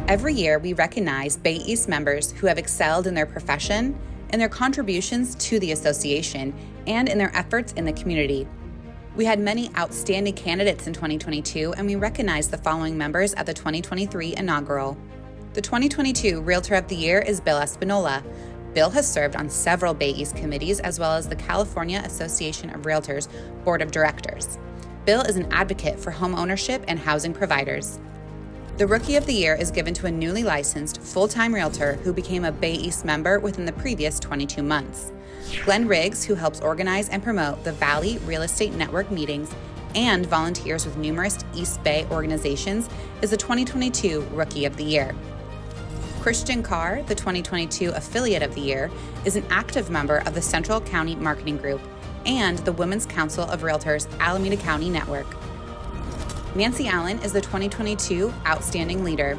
Every year, we recognize Bay East members who have excelled in their profession, in their contributions to the association, and in their efforts in the community. We had many outstanding candidates in 2022, and we recognize the following members at the 2023 inaugural. The 2022 Realtor of the Year is Bill Espinola. Bill has served on several Bay East committees as well as the California Association of Realtors Board of Directors. Bill is an advocate for home ownership and housing providers. The Rookie of the Year is given to a newly licensed full-time realtor who became a Bay East member within the previous 22 months. Glenn Riggs, who helps organize and promote the Valley Real Estate Network meetings and volunteers with numerous East Bay organizations, is the 2022 Rookie of the Year. Christian Carr, the 2022 Affiliate of the Year, is an active member of the Central County Marketing Group and the Women's Council of Realtors Alameda County Network. Nancy Allen is the 2022 Outstanding Leader.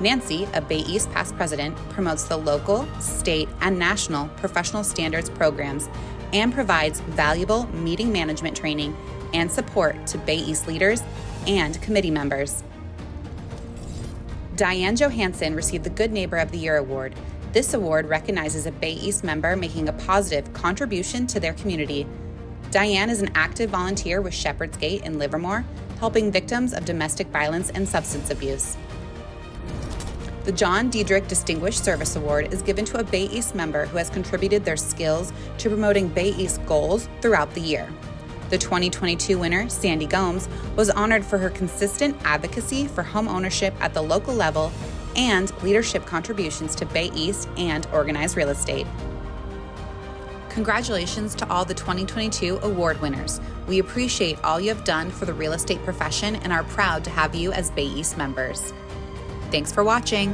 Nancy, a Bay East past president, promotes the local, state, and national professional standards programs and provides valuable meeting management training and support to Bay East leaders and committee members. Diane Johansson received the Good Neighbor of the Year award. This award recognizes a Bay East member making a positive contribution to their community. Diane is an active volunteer with Shepherd's Gate in Livermore, helping victims of domestic violence and substance abuse. The John Diedrich Distinguished Service Award is given to a Bay East member who has contributed their skills to promoting Bay East goals throughout the year. The 2022 winner, Sandy Gomes, was honored for her consistent advocacy for home ownership at the local level and leadership contributions to Bay East and organized real estate. Congratulations to all the 2022 award winners. We appreciate all you have done for the real estate profession and are proud to have you as Bay East members. Thanks for watching.